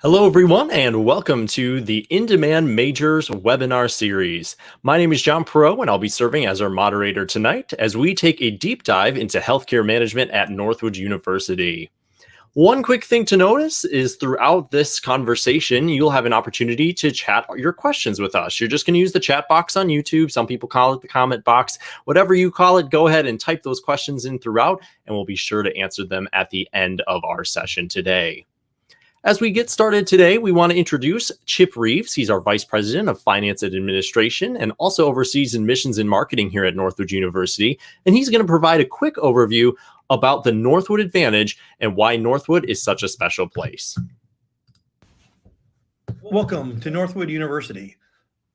Hello, everyone, and welcome to the In-Demand Majors webinar series. My name is John Perot, and I'll be serving as our moderator tonight as we take a deep dive into healthcare management at Northwood University. One quick thing to notice is throughout this conversation, you'll have an opportunity to chat your questions with us. You're just going to use the chat box on YouTube. Some people call it the comment box. Whatever you call it, go ahead and type those questions in throughout, and we'll be sure to answer them at the end of our session today. As we get started today, we want to introduce Chip Reeves. He's our Vice President of Finance and Administration and also oversees admissions and marketing here at Northwood University. And he's going to provide a quick overview about the Northwood Advantage and why Northwood is such a special place. Welcome to Northwood University.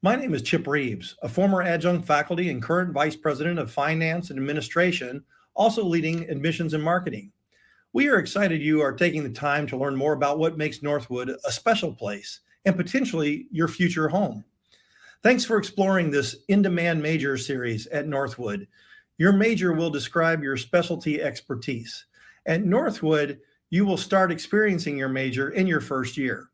My name is Chip Reeves, a former adjunct faculty and current Vice President of Finance and Administration, also leading admissions and marketing. We are excited you are taking the time to learn more about what makes Northwood a special place and potentially your future home. Thanks for exploring this in-demand major series at Northwood. Your major will describe your specialty expertise. At Northwood, you will start experiencing your major in your first year.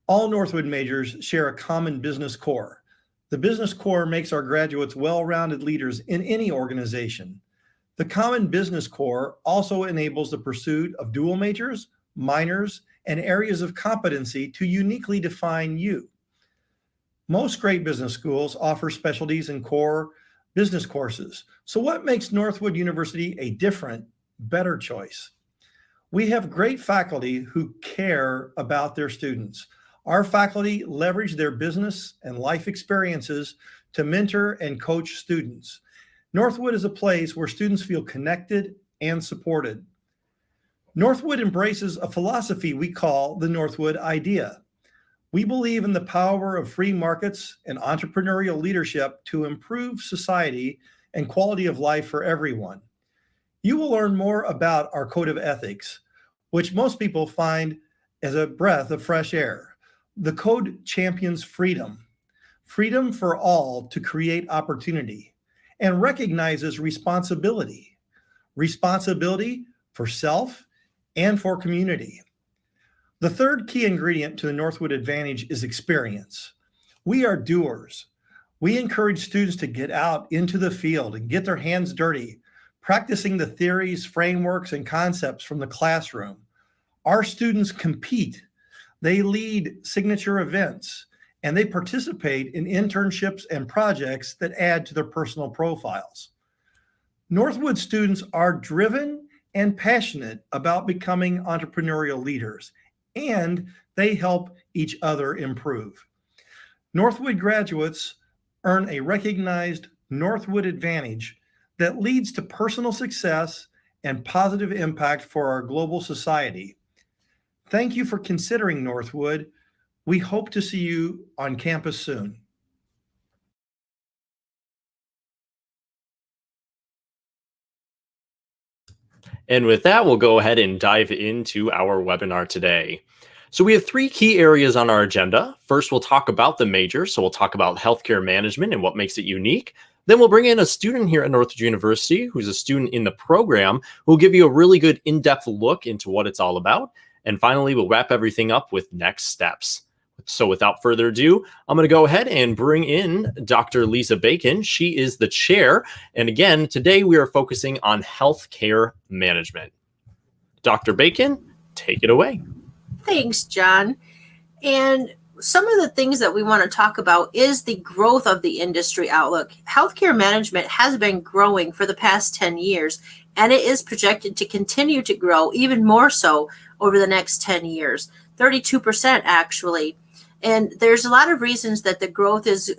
All Northwood majors share a common business core. The business core makes our graduates well-rounded leaders in any organization. The common business core also enables the pursuit of dual majors, minors, and areas of competency to uniquely define you. Most great business schools offer specialties in core business courses. So what makes Northwood University a different, better choice? We have great faculty who care about their students. Our faculty leverage their business and life experiences to mentor and coach students. Northwood is a place where students feel connected and supported. Northwood embraces a philosophy we call the Northwood idea. We believe in the power of free markets and entrepreneurial leadership to improve society and quality of life for everyone. You will learn more about our code of ethics, which most people find as a breath of fresh air. The code champions freedom, freedom for all to create opportunity, and recognizes responsibility for self and for community. The third key ingredient to the Northwood Advantage is experience. We are doers. We encourage students to get out into the field and get their hands dirty, practicing the theories, frameworks, and concepts from the classroom. Our students compete. They lead signature events, and they participate in internships and projects that add to their personal profiles. Northwood students are driven and passionate about becoming entrepreneurial leaders, and they help each other improve. Northwood graduates earn a recognized Northwood Advantage that leads to personal success and positive impact for our global society. Thank you for considering Northwood. We hope to see you on campus soon. And with that, we'll go ahead and dive into our webinar today. So we have three key areas on our agenda. First, we'll talk about the major. So we'll talk about healthcare management and what makes it unique. Then we'll bring in a student here at Northwood University who's a student in the program who will give you a really good in-depth look into what it's all about. And finally, we'll wrap everything up with next steps. So without further ado, I'm going to go ahead and bring in Dr. Lisa Bacon. She is the chair. And again, today we are focusing on healthcare management. Dr. Bacon, take it away. Thanks, John. And some of the things that we want to talk about is the growth of the industry outlook. Healthcare management has been growing for the past 10 years, and it is projected to continue to grow even more so over the next 10 years, 32% actually. And there's a lot of reasons that the growth is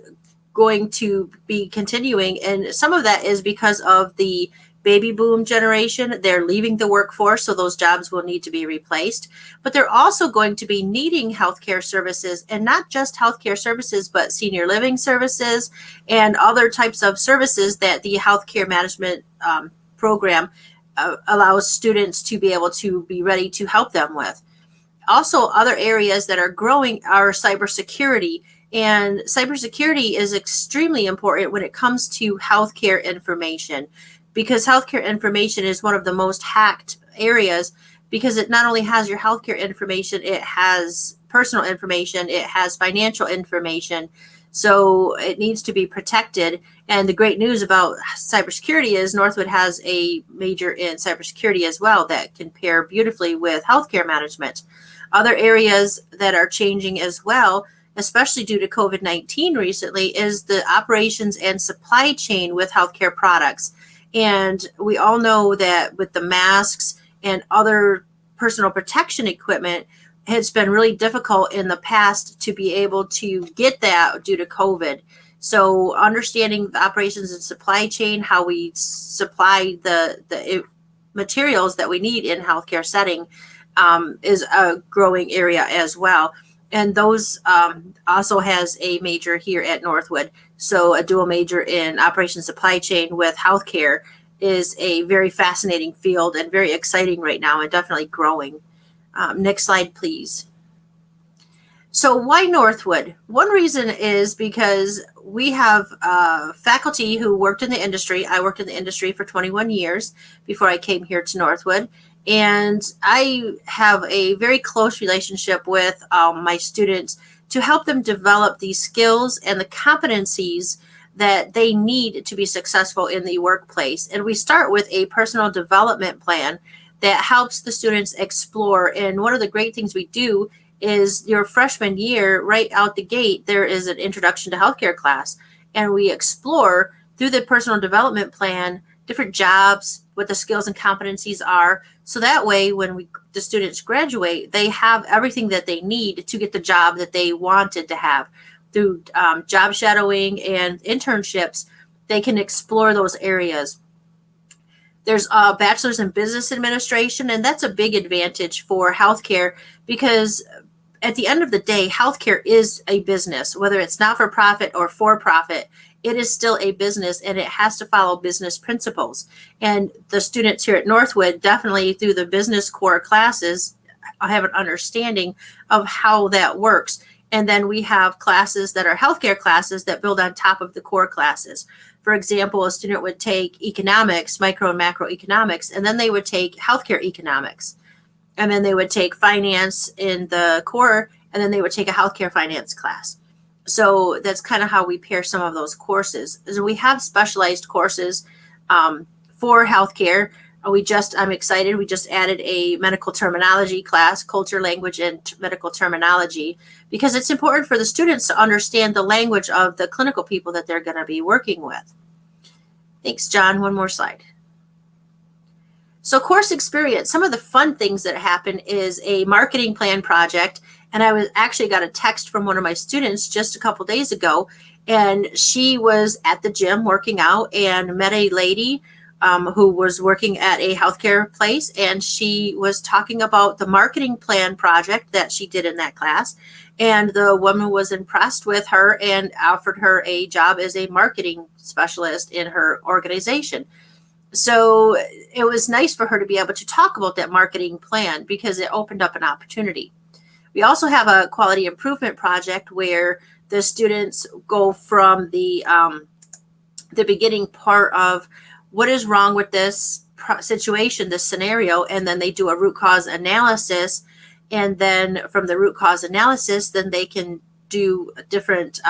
going to be continuing. And some of that is because of the baby boom generation. They're leaving the workforce, so those jobs will need to be replaced. But they're also going to be needing healthcare services, and not just healthcare services, but senior living services and other types of services that the healthcare management program allows students to be able to be ready to help them with. Also, other areas that are growing are cybersecurity, and cybersecurity is extremely important when it comes to healthcare information, because healthcare information is one of the most hacked areas because it not only has your healthcare information, it has personal information, it has financial information. So it needs to be protected. And the great news about cybersecurity is Northwood has a major in cybersecurity as well that can pair beautifully with healthcare management. Other areas that are changing as well, especially due to COVID-19 recently, is the operations and supply chain with healthcare products. And we all know that with the masks and other personal protection equipment, it's been really difficult in the past to be able to get that due to COVID. So understanding the operations and supply chain, how we supply the materials that we need in healthcare setting, is a growing area as well. And those also has a major here at Northwood. So a dual major in operations supply chain with healthcare is a very fascinating field and very exciting right now and definitely growing. Next slide, please. So why Northwood? One reason is because we have faculty who worked in the industry. I worked in the industry for 21 years before I came here to Northwood. And I have a very close relationship with my students to help them develop these skills and the competencies that they need to be successful in the workplace. And we start with a personal development plan that helps the students explore. And one of the great things we do is your freshman year, right out the gate, there is an introduction to healthcare class. And we explore through the personal development plan different jobs, what the skills and competencies are. So that way, when the students graduate, they have everything that they need to get the job that they wanted to have. Through job shadowing and internships, they can explore those areas. There's a bachelor's in business administration, and that's a big advantage for healthcare because at the end of the day, healthcare is a business, whether it's not for profit or for profit. It is still a business and it has to follow business principles. And the students here at Northwood, definitely through the business core classes, have an understanding of how that works. And then we have classes that are healthcare classes that build on top of the core classes. For example, a student would take economics, micro and macroeconomics, and then they would take healthcare economics. And then they would take finance in the core, and then they would take a healthcare finance class. So that's kind of how we pair some of those courses. So we have specialized courses for healthcare. I'm excited. We just added a medical terminology class, culture, language, and medical terminology, because it's important for the students to understand the language of the clinical people that they're going to be working with. Thanks, John. One more slide. So course experience, some of the fun things that happen is a marketing plan project. And I actually got a text from one of my students just a couple days ago, and she was at the gym working out and met a lady who was working at a healthcare place, and she was talking about the marketing plan project that she did in that class. And the woman was impressed with her and offered her a job as a marketing specialist in her organization. So it was nice for her to be able to talk about that marketing plan because it opened up an opportunity. We also have a quality improvement project where the students go from the beginning part of what is wrong with this situation, this scenario, and then they do a root cause analysis. And then from the root cause analysis, then they can do different,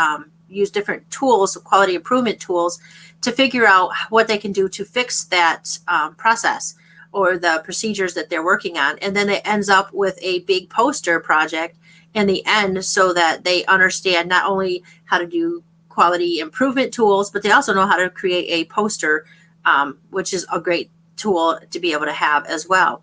use different tools, quality improvement tools, to figure out what they can do to fix that process or the procedures that they're working on. And then it ends up with a big poster project in the end so that they understand not only how to do quality improvement tools, but they also know how to create a poster, which is a great tool to be able to have as well.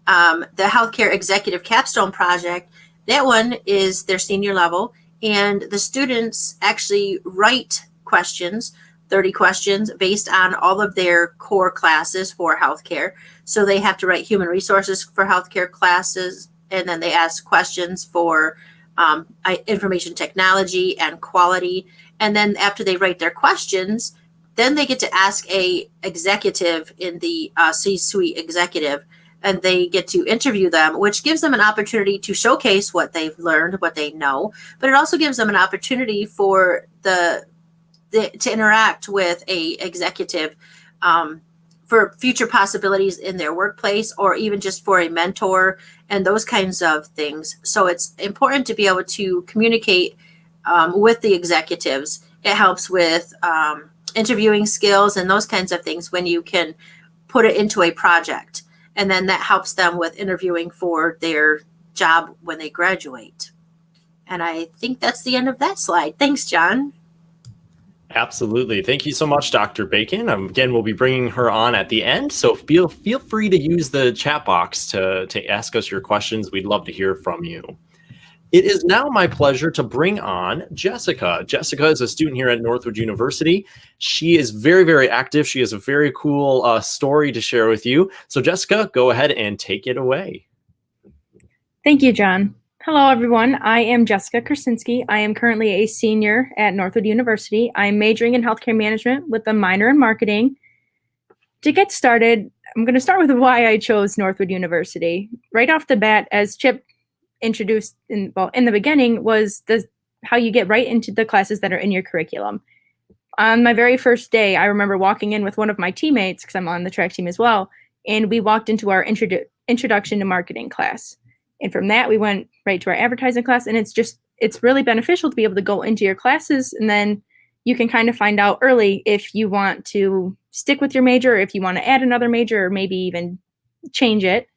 The Healthcare Executive Capstone Project, that one is their senior level, and the students actually write questions, 30 questions based on all of their core classes for healthcare. So they have to write human resources for healthcare classes, and then they ask questions for information technology and quality. And then after they write their questions, then they get to ask a executive in the C-suite executive, and they get to interview them, which gives them an opportunity to showcase what they've learned, what they know, but it also gives them an opportunity for to interact with a executive for for future possibilities in their workplace, or even just for a mentor and those kinds of things. So it's important to be able to communicate with the executives. It helps with interviewing skills and those kinds of things when you can put it into a project. And then that helps them with interviewing for their job when they graduate. And I think that's the end of that slide. Thanks, John. Absolutely. Thank you so much, Dr. Bacon. Again, we'll be bringing her on at the end, so feel free to use the chat box to ask us your questions. We'd love to hear from you. It is now my pleasure to bring on Jessica. Jessica is a student here at Northwood University. She is very, very active. She has a very cool story to share with you. So Jessica, go ahead and take it away. Thank you, John. Hello, everyone. I am Jessica Krasinski. I am currently a senior at Northwood University. I'm majoring in healthcare management with a minor in marketing. To get started, I'm going to start with why I chose Northwood University. Right off the bat, as Chip introduced in the beginning, was how you get right into the classes that are in your curriculum. On my very first day, I remember walking in with one of my teammates, because I'm on the track team as well, and we walked into our introduction to marketing class. And from that, we went right to our advertising class. And it's really beneficial to be able to go into your classes, and then you can kind of find out early if you want to stick with your major, or if you want to add another major, or maybe even change it.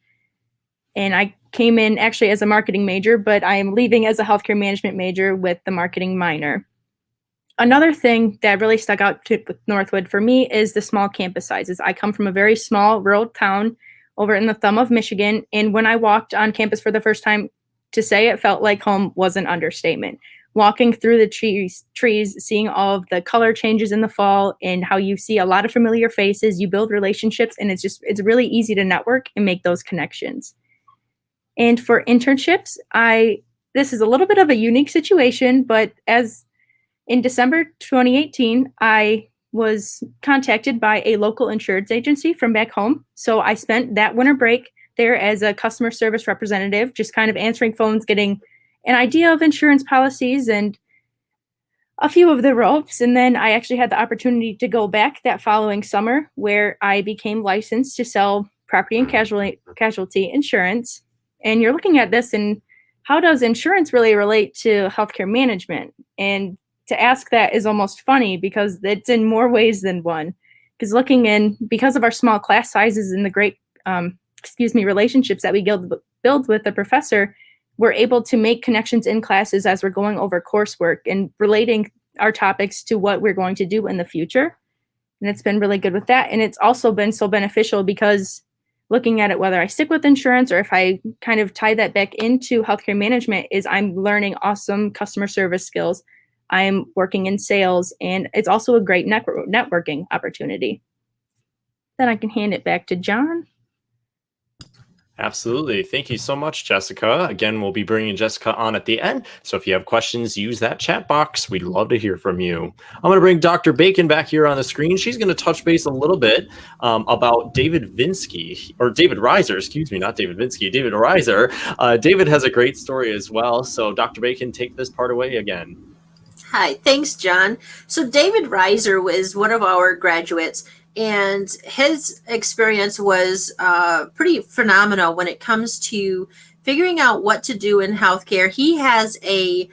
And I came in actually as a marketing major, but I am leaving as a healthcare management major with the marketing minor. Another thing that really stuck out with Northwood for me is the small campus sizes. I come from a very small rural town over in the thumb of Michigan. And when I walked on campus for the first time, to say it felt like home was an understatement. Walking through the trees, seeing all of the color changes in the fall, and how you see a lot of familiar faces, you build relationships, and it's really easy to network and make those connections. And for internships, this is a little bit of a unique situation, but as in December 2018, I was contacted by a local insurance agency from back home. So I spent that winter break there as a customer service representative, just kind of answering phones, getting an idea of insurance policies and a few of the ropes. And then I actually had the opportunity to go back that following summer, where I became licensed to sell property and casualty insurance. And you're looking at this, and how does insurance really relate to healthcare management? And to ask that is almost funny, because it's in more ways than one. Because of our small class sizes and the great, relationships that we build with the professor, we're able to make connections in classes as we're going over coursework and relating our topics to what we're going to do in the future. And it's been really good with that. And it's also been so beneficial, because looking at it, whether I stick with insurance or if I kind of tie that back into healthcare management, is I'm learning awesome customer service skills. I'm working in sales, and it's also a great networking opportunity. Then I can hand it back to John. Absolutely. Thank you so much, Jessica. Again, we'll be bringing Jessica on at the end. So if you have questions, use that chat box. We'd love to hear from you. I'm going to bring Dr. Bacon back here on the screen. She's going to touch base a little bit about David Reiser, excuse me, not David Vinsky, David Reiser. David has a great story as well. So Dr. Bacon, take this part away again. Hi, thanks, John. So David Reiser was one of our graduates, and his experience was pretty phenomenal when it comes to figuring out what to do in healthcare. He has a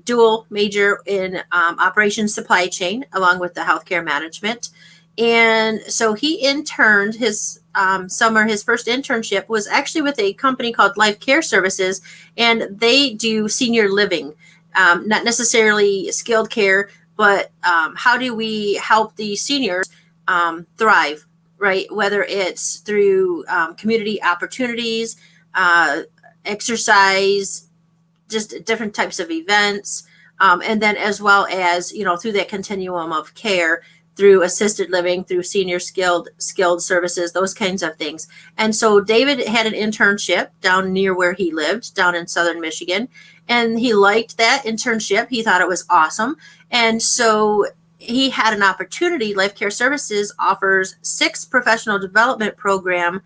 dual major in operations supply chain along with the healthcare management. And so he interned his summer. His first internship was actually with a company called Life Care Services, and they do senior living. Not necessarily skilled care, but how do we help the seniors thrive, right? Whether it's through community opportunities, exercise, just different types of events, and then as well as, through that continuum of care, through assisted living, through senior skilled services, those kinds of things. And so David had an internship down near where he lived, down in southern Michigan, and he liked that internship. He thought it was awesome. And so he had an opportunity. Life Care Services offers 6 professional development program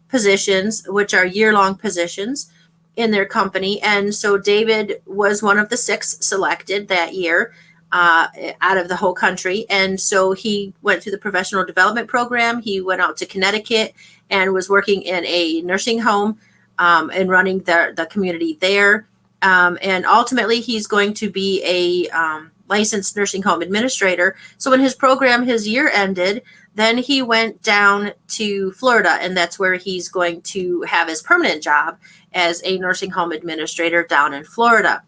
positions, which are year-long positions in their company. And so David was one of the 6 selected that year. out of the whole country. And so he went through the professional development program. He went out to Connecticut and was working in a nursing home and running the community there. And ultimately, he's going to be a licensed nursing home administrator. So when his year ended, then he went down to Florida, and that's where he's going to have his permanent job as a nursing home administrator down in Florida.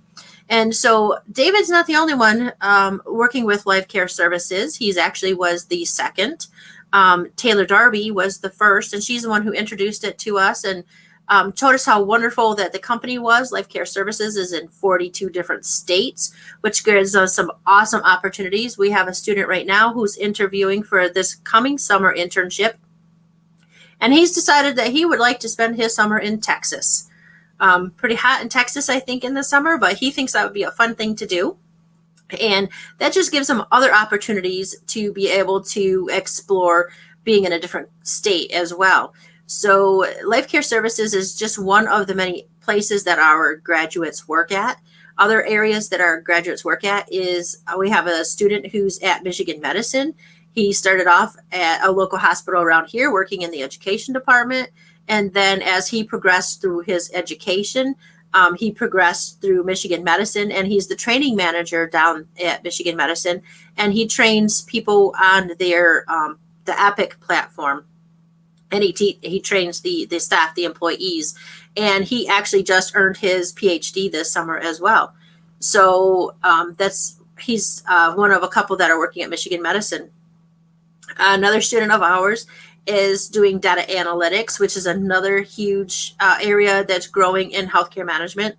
And so David's not the only one working with Life Care Services. He's actually was the second. Taylor Darby was the first, and she's the one who introduced it to us and told us how wonderful that the company was. Life Care Services is in 42 different states, which gives us some awesome opportunities. We have a student right now who's interviewing for this coming summer internship, and he's decided that he would like to spend his summer in Texas. Pretty hot in Texas, I think, in the summer, but he thinks that would be a fun thing to do. And that just gives him other opportunities to be able to explore being in a different state as well. So Life Care Services is just one of the many places that our graduates work at. Other areas that our graduates work at is we have a student who's at Michigan Medicine. He started off at a local hospital around here working in the education department. And then as he progressed through his education, he progressed through Michigan Medicine, and he's the training manager down at Michigan Medicine. And he trains people on their the Epic platform. And he trains the staff, the employees. And he actually just earned his PhD this summer as well. So he's one of a couple that are working at Michigan Medicine. Another student of ours is doing data analytics, which is another huge area that's growing in healthcare management.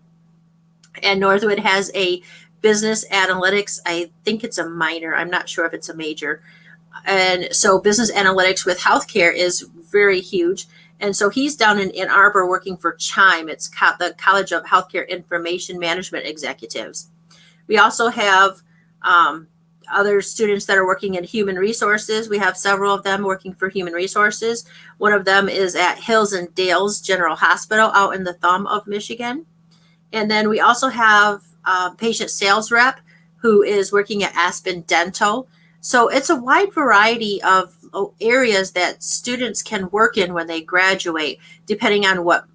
And Northwood has a business analytics. I think it's a minor. I'm not sure if it's a major. And so business analytics with healthcare is very huge. And so he's down in Ann Arbor working for CHIME. It's the College of Healthcare Information Management Executives. We also have other students that are working in human resources. We have several of them working for human resources. One of them is at Hills and Dales General Hospital out in the thumb of Michigan. And then we also have a patient sales rep who is working at Aspen Dental. So it's a wide variety of areas that students can work in when they graduate, depending on what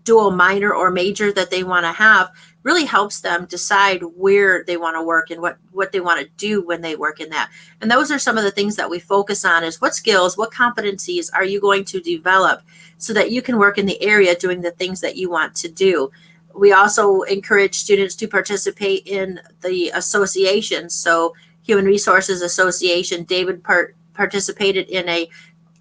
dual minor or major that they want to have. Really helps them decide where they want to work and what they want to do when they work in that. And those are some of the things that we focus on is what skills, what competencies are you going to develop so that you can work in the area doing the things that you want to do. We also encourage students to participate in the associations. So Human Resources Association, David participated in a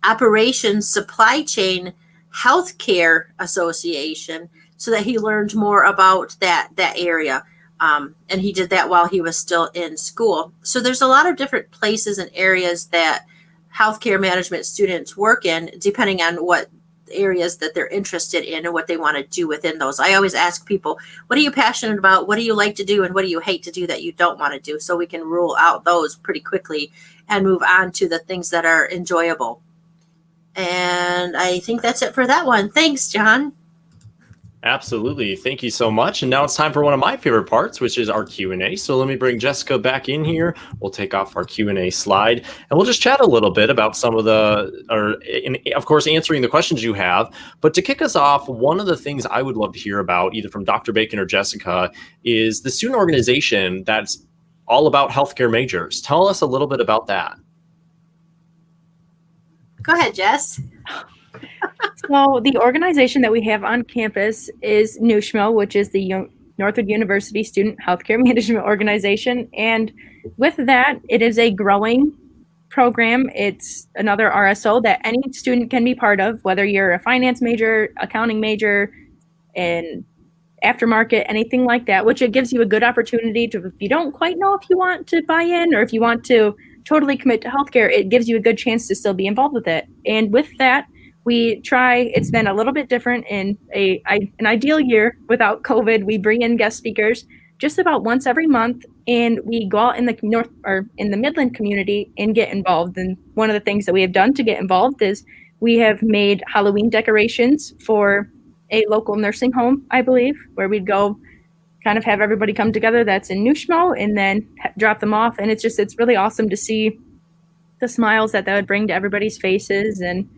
operations supply chain healthcare association so that he learned more about that area. And he did that while he was still in school. So there's a lot of different places and areas that healthcare management students work in, depending on what areas that they're interested in and what they want to do within those. I always ask people, what are you passionate about? What do you like to do? And what do you hate to do that you don't want to do? So we can rule out those pretty quickly and move on to the things that are enjoyable. And I think that's it for that one. Thanks, John. Absolutely. Thank you so much. And now it's time for one of my favorite parts, which is our Q&A. So let me bring Jessica back in here. We'll take off our Q&A slide and we'll just chat a little bit about some of of course, answering the questions you have. But to kick us off, one of the things I would love to hear about, either from Dr. Bacon or Jessica, is the student organization that's all about healthcare majors. Tell us a little bit about that. Go ahead, Jess. So the organization that we have on campus is NUSHMO, which is the Northwood University Student Healthcare Management Organization. And with that, it is a growing program. It's another RSO that any student can be part of, whether you're a finance major, accounting major, and aftermarket, anything like that, which it gives you a good opportunity to, if you don't quite know if you want to buy in or if you want to totally commit to healthcare, it gives you a good chance to still be involved with it. And with that, we try, it's been a little bit different in an ideal year without COVID. We bring in guest speakers just about once every month, and we go out in the Midland community and get involved. And one of the things that we have done to get involved is we have made Halloween decorations for a local nursing home, I believe, where we'd go kind of have everybody come together that's in Nushmo and then drop them off. And it's really awesome to see the smiles that would bring to everybody's faces. And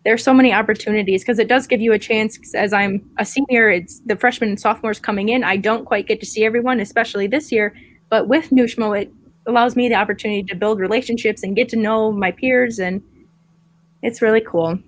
there's so many opportunities because it does give you a chance. As I'm a senior, it's the freshmen and sophomores coming in. I don't quite get to see everyone, especially this year. But with Nushmo, it allows me the opportunity to build relationships and get to know my peers. And it's really cool.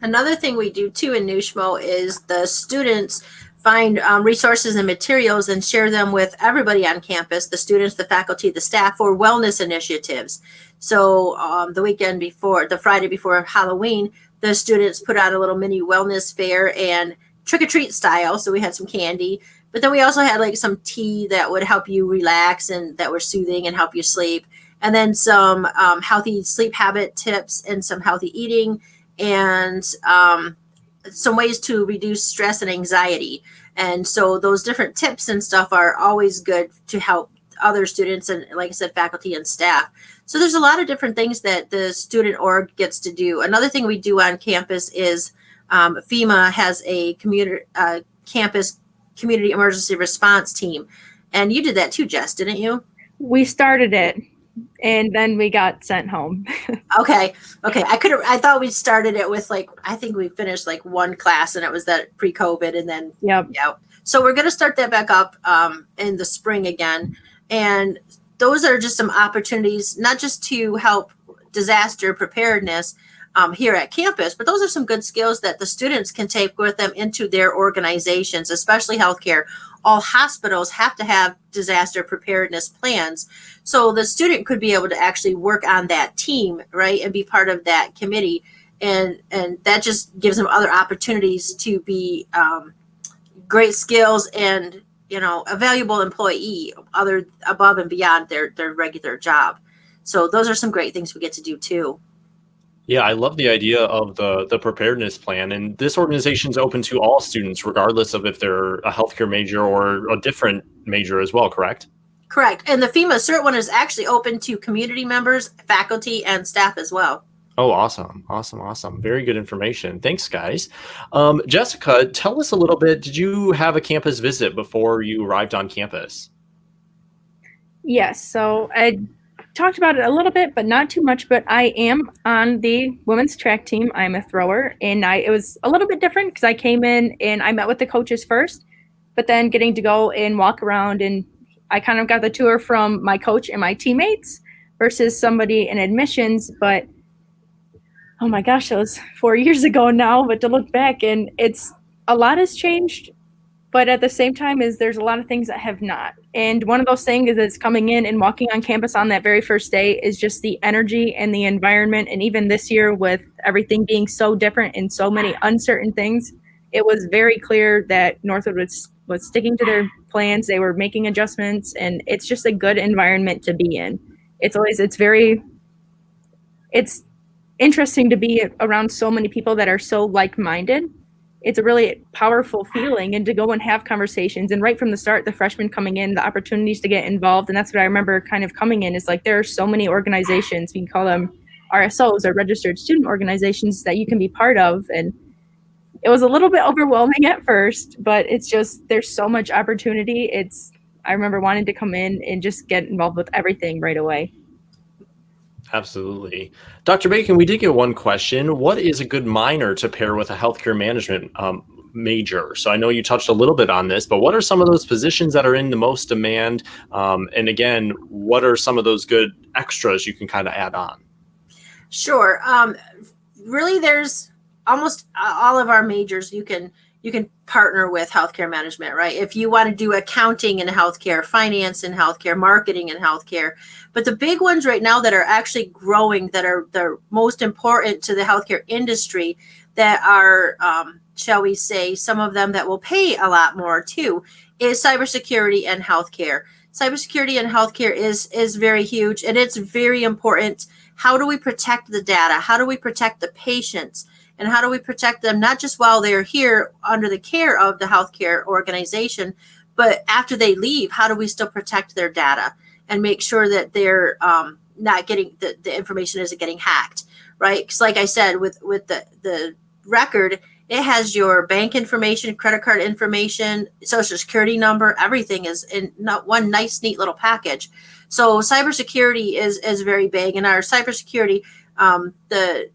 Another thing we do too in Nushmo is the students find resources and materials and share them with everybody on campus, the students, the faculty, the staff, for wellness initiatives. So the Friday before Halloween, the students put out a little mini wellness fair and trick-or-treat style. So we had some candy, but then we also had like some tea that would help you relax and that were soothing and help you sleep. And then some healthy sleep habit tips and some healthy eating and some ways to reduce stress and anxiety. And so those different tips and stuff are always good to help other students and, like I said, faculty and staff. So there's a lot of different things that the student org gets to do. Another thing we do on campus is FEMA has a campus community emergency response team. And you did that too, Jess, didn't you? We started it. And then we got sent home. Okay. I thought we started it with I think we finished one class and it was that pre-COVID and then, yeah. So we're going to start that back up in the spring again. And those are just some opportunities, not just to help disaster preparedness here at campus, but those are some good skills that the students can take with them into their organizations, especially healthcare. All hospitals have to have disaster preparedness plans. So the student could be able to actually work on that team, right, and be part of that committee. And that just gives them other opportunities to be great skills and, a valuable employee above and beyond their regular job. So those are some great things we get to do too. Yeah, I love the idea of the preparedness plan. And this organization is open to all students, regardless of if they're a healthcare major or a different major as well, correct? Correct. And the FEMA CERT one is actually open to community members, faculty, and staff as well. Oh, awesome. Very good information. Thanks, guys. Jessica, tell us a little bit. Did you have a campus visit before you arrived on campus? Yes. So I talked about it a little bit, but not too much. But I am on the women's track team. I'm a thrower. And it was a little bit different because I came in and I met with the coaches first, but then getting to go and walk around, and I kind of got the tour from my coach and my teammates versus somebody in admissions. But oh my gosh, that was 4 years ago now. But to look back, and a lot has changed, but at the same time there's a lot of things that have not. And one of those things is coming in and walking on campus on that very first day is just the energy and the environment. And even this year with everything being so different and so many uncertain things, it was very clear that Northwood was sticking to their plans. They were making adjustments, and it's just a good environment to be in. It's interesting to be around so many people that are so like-minded. It's a really powerful feeling, and to go and have conversations. And right from the start, the freshmen coming in, the opportunities to get involved. And that's what I remember kind of coming in is there are so many organizations, we can call them RSOs or registered student organizations, that you can be part of. And it was a little bit overwhelming at first, but it's just, there's so much opportunity. I remember wanting to come in and just get involved with everything right away. Absolutely. Dr. Bacon, we did get one question. What is a good minor to pair with a healthcare management major? So I know you touched a little bit on this, but what are some of those positions that are in the most demand? And again, what are some of those good extras you can kind of add on? Sure. Really, there's almost all of our majors you can partner with healthcare management, right? If you want to do accounting in healthcare, finance in healthcare, marketing in healthcare. But the big ones right now that are actually growing, that are the most important to the healthcare industry, that are, shall we say, some of them that will pay a lot more too, is cybersecurity and healthcare. Cybersecurity and healthcare is very huge, and it's very important. How do we protect the data? How do we protect the patients? And how do we protect them, not just while they're here under the care of the healthcare organization, but after they leave, how do we still protect their data and make sure that they're not getting, the information isn't getting hacked, right? Because like I said, with the record, It has your bank information, credit card information, social security number. Everything is in not one nice, neat little package. So cybersecurity is very big. And our cybersecurity, the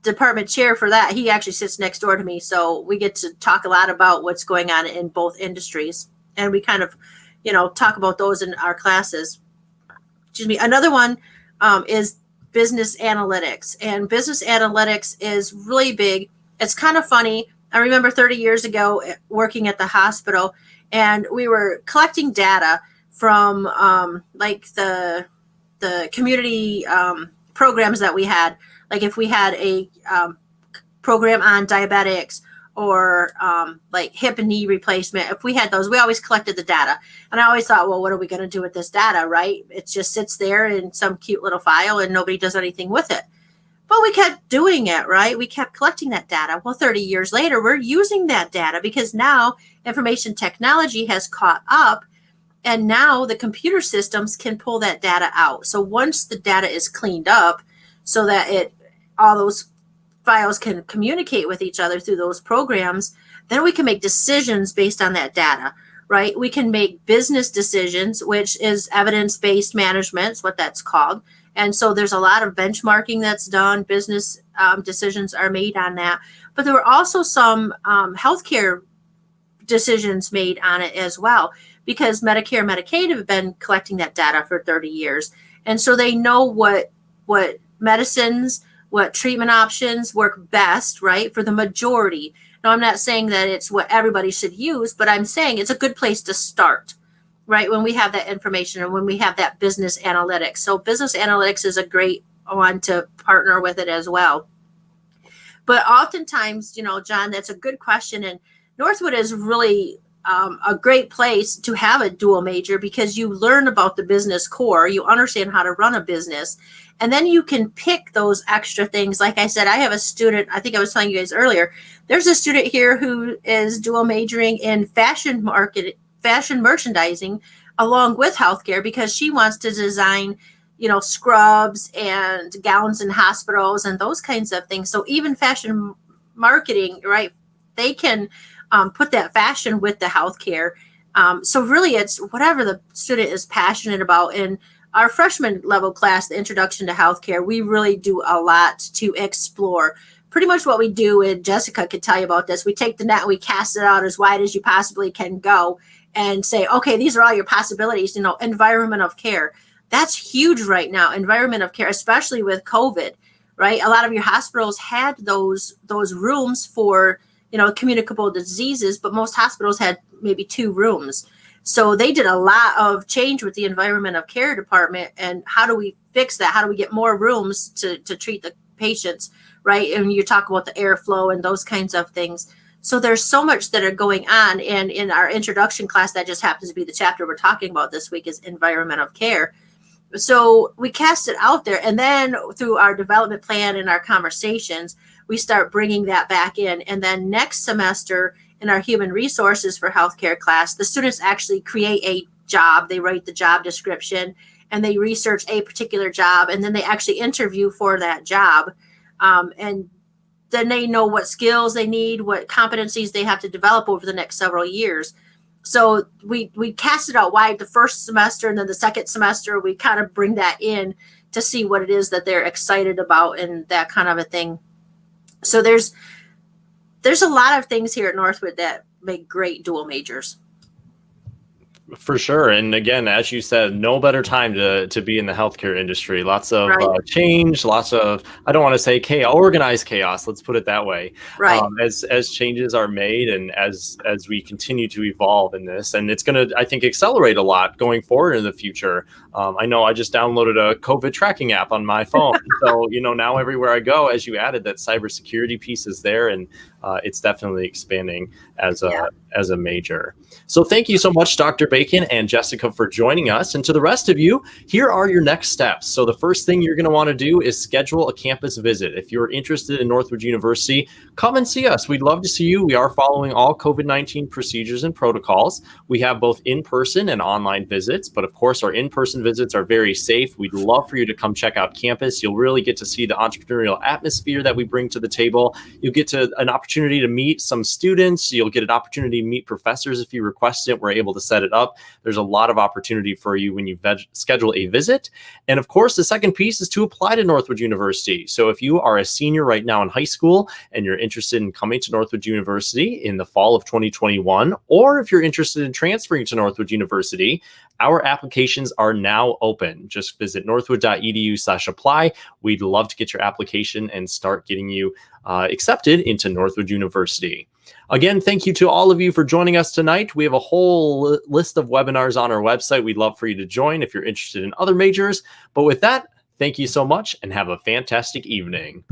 department chair for that, he actually sits next door to me. So we get to talk a lot about what's going on in both industries. And we kind of, talk about those in our classes. Excuse me. Another one is business analytics. And business analytics is really big. It's kind of funny. I remember 30 years ago working at the hospital, and we were collecting data from like the community programs that we had. Like if we had a program on diabetics or like hip and knee replacement, if we had those, we always collected the data. And I always thought, well, what are we going to do with this data, right? It just sits there in some cute little file and nobody does anything with it. But we kept doing it, right? We kept collecting that data. Well, 30 years later, we're using that data because now information technology has caught up, and now the computer systems can pull that data out. So once the data is cleaned up so that all those files can communicate with each other through those programs, then we can make decisions based on that data, right? We can make business decisions, which is evidence-based management, is what that's called. And so there's a lot of benchmarking that's done. Business decisions are made on that. But there were also some healthcare decisions made on it as well, because Medicare and Medicaid have been collecting that data for 30 years. And so they know what medicines, what treatment options work best, right, for the majority. Now, I'm not saying that it's what everybody should use, but I'm saying it's a good place to start, right, when we have that information and when we have that business analytics. So business analytics is a great one to partner with it as well. But oftentimes, John, that's a good question. And Northwood is really a great place to have a dual major because you learn about the business core, you understand how to run a business, and then you can pick those extra things. Like I said, I have a student, I think I was telling you guys earlier, there's a student here who is dual majoring in fashion merchandising along with healthcare because she wants to design, scrubs and gowns in hospitals and those kinds of things. So even fashion marketing, right, they can put that fashion with the healthcare. So really it's whatever the student is passionate about. In our freshman level class, the Introduction to Healthcare, we really do a lot to explore. Pretty much what we do, and Jessica could tell you about this, we take the net and we cast it out as wide as you possibly can go and say, okay, these are all your possibilities, environment of care. That's huge right now, environment of care, especially with COVID, right? A lot of your hospitals had those rooms for, communicable diseases, but most hospitals had maybe 2 rooms. So they did a lot of change with the environment of care department. And how do we fix that? How do we get more rooms to treat the patients, right? And you talk about the airflow and those kinds of things. So there's so much that are going on. And in our introduction class, that just happens to be the chapter we're talking about this week is environment of care. So we cast it out there. And then through our development plan and our conversations, we start bringing that back in. And then next semester in our human resources for healthcare class, the students actually create a job. They write the job description and they research a particular job. And then they actually interview for that job. And then they know what skills they need, what competencies they have to develop over the next several years. So we cast it out wide the first semester, and then the second semester, we kind of bring that in to see what it is that they're excited about and that kind of a thing. So there's a lot of things here at Northwood that make great dual majors. For sure. And again, as you said, no better time to be in the healthcare industry. Lots of change, lots of, I don't want to say chaos, organized chaos. Let's put it that way. Right. As changes are made and as we continue to evolve in this, and it's going to, I think, accelerate a lot going forward in the future. I know I just downloaded a COVID tracking app on my phone. So, now everywhere I go, as you added, that cybersecurity piece is there, and it's definitely expanding as a major. So thank you so much, Dr. Bacon and Jessica, for joining us. And to the rest of you, here are your next steps. So the first thing you're going to want to do is schedule a campus visit. If you're interested in Northwood University, come and see us. We'd love to see you. We are following all COVID-19 procedures and protocols. We have both in-person and online visits, but of course our in-person visits are very safe. We'd love for you to come check out campus. You'll really get to see the entrepreneurial atmosphere that we bring to the table. You'll get to an opportunity opportunity to meet some students. You'll get an opportunity to meet professors if you request it. We're able to set it up. There's a lot of opportunity for you when you schedule a visit. And of course, the second piece is to apply to Northwood University. So if you are a senior right now in high school and you're interested in coming to Northwood University in the fall of 2021, or if you're interested in transferring to Northwood University, our applications are now open. Just visit northwood.edu/apply. We'd love to get your application and start getting you accepted into Northwood University. Again, thank you to all of you for joining us tonight. We have a whole list of webinars on our website. We'd love for you to join if you're interested in other majors. But with that, thank you so much and have a fantastic evening.